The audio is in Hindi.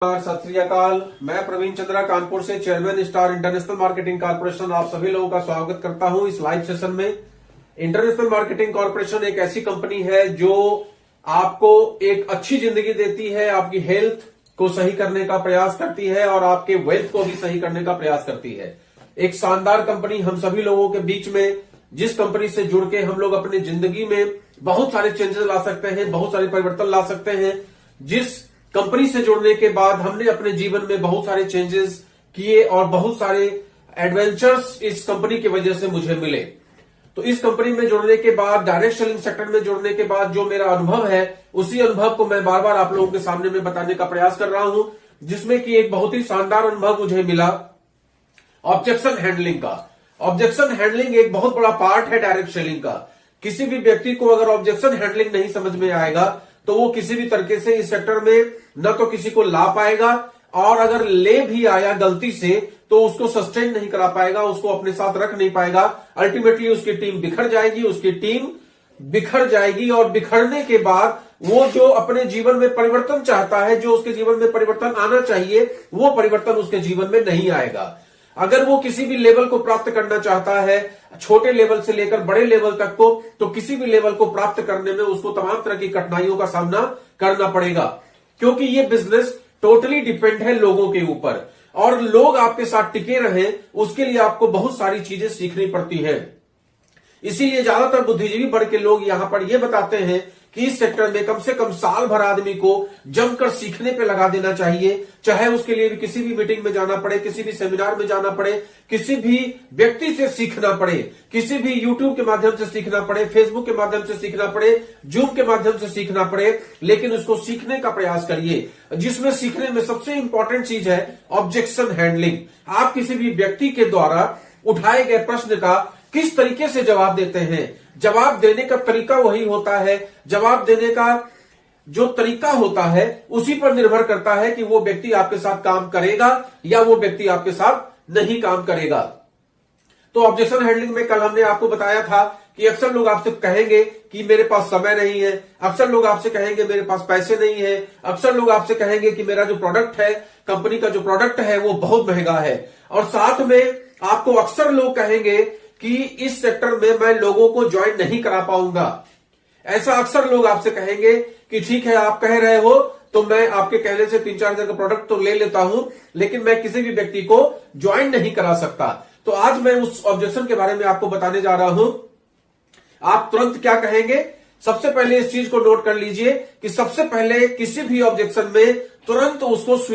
सत श्री अकाल। मैं प्रवीण चंद्रा कानपुर से chairman star international marketing corporation आप सभी लोगों का स्वागत करता हूं इस लाइव सेशन में। इंटरनेशनल मार्केटिंग कॉर्पोरेशन एक ऐसी कंपनी है जो आपको एक अच्छी जिंदगी देती है, आपकी हेल्थ को सही करने का प्रयास करती है और आपके वेल्थ को भी सही करने का प्रयास करती है। एक शानदार कंपनी हम सभी लोगों के बीच में, जिस कंपनी से जुड़ के हम लोग अपनी जिंदगी में बहुत सारे चेंजेस ला सकते हैं, बहुत सारे परिवर्तन ला सकते हैं। जिस कंपनी से जुड़ने के बाद हमने अपने जीवन में बहुत सारे चेंजेस किए और बहुत सारे एडवेंचर्स इस कंपनी की वजह से मुझे मिले। तो इस कंपनी में जुड़ने के बाद, डायरेक्ट सेलिंग सेक्टर में जुड़ने के बाद जो मेरा अनुभव है, उसी अनुभव को मैं बार बार आप लोगों के सामने में बताने का प्रयास कर रहा हूं, जिसमें कि एक बहुत ही शानदार अनुभव मुझे मिला ऑब्जेक्शन हैंडलिंग का। ऑब्जेक्शन हैंडलिंग एक बहुत बड़ा पार्ट है डायरेक्ट सेलिंग का। किसी भी व्यक्ति को अगर ऑब्जेक्शन हैंडलिंग नहीं समझ में आएगा तो वो किसी भी तरीके से इस सेक्टर में न तो किसी को ला पाएगा, और अगर ले भी आया गलती से तो उसको सस्टेन नहीं करा पाएगा, उसको अपने साथ रख नहीं पाएगा। अल्टीमेटली उसकी टीम बिखर जाएगी, और बिखरने के बाद वो जो अपने जीवन में परिवर्तन चाहता है, जो उसके जीवन में परिवर्तन आना चाहिए, वो परिवर्तन उसके जीवन में नहीं आएगा। अगर वो किसी भी लेवल को प्राप्त करना चाहता है, छोटे लेवल से लेकर बड़े लेवल तक को, तो किसी भी लेवल को प्राप्त करने में उसको तमाम तरह की कठिनाइयों का सामना करना पड़ेगा, क्योंकि ये बिजनेस टोटली डिपेंड है लोगों के ऊपर, और लोग आपके साथ टिके रहें उसके लिए आपको बहुत सारी चीजें सीखनी पड़ती है। इसीलिए ज्यादातर बुद्धिजीवी वर्ग के लोग यहां पर यह बताते हैं कि इस सेक्टर में कम से कम साल भर आदमी को जमकर सीखने पे लगा देना चाहिए, चाहे उसके लिए भी किसी भी मीटिंग में जाना पड़े, किसी भी सेमिनार में जाना पड़े, किसी भी व्यक्ति से सीखना पड़े, किसी भी यूट्यूब के माध्यम से सीखना पड़े, फेसबुक के माध्यम से सीखना पड़े, जूम के माध्यम से सीखना पड़े, लेकिन उसको सीखने का प्रयास करिए। जिसमें सीखने में सबसे इंपॉर्टेंट चीज है ऑब्जेक्शन हैंडलिंग। आप किसी भी व्यक्ति के द्वारा उठाए गए प्रश्न का किस तरीके से जवाब देते हैं। जवाब देने का तरीका वही होता है, जवाब देने का जो तरीका होता है उसी पर निर्भर करता है कि वो व्यक्ति आपके साथ काम करेगा या वो व्यक्ति आपके साथ नहीं काम करेगा। तो ऑब्जेक्शन हैंडलिंग में कल हमने आपको बताया था कि अक्सर लोग आपसे कहेंगे कि मेरे पास समय नहीं है, अक्सर लोग आपसे कहेंगे मेरे पास पैसे नहीं है, अक्सर लोग आपसे कहेंगे कि मेरा जो प्रोडक्ट है, कंपनी का जो प्रोडक्ट है वो बहुत महंगा है, और साथ में आपको अक्सर लोग कहेंगे कि इस सेक्टर में मैं लोगों को ज्वाइन नहीं करा पाऊंगा। ऐसा अक्सर लोग आपसे कहेंगे कि ठीक है आप कह रहे हो तो मैं आपके कहने से 3-4 हजार का प्रोडक्ट तो ले लेता हूं, लेकिन मैं किसी भी व्यक्ति को ज्वाइन नहीं करा सकता। तो आज मैं उस ऑब्जेक्शन के बारे में आपको बताने जा रहा हूं। आप तुरंत क्या कहेंगे, सबसे पहले इस चीज को नोट कर लीजिए कि सबसे पहले किसी भी ऑब्जेक्शन में तुरंत उसको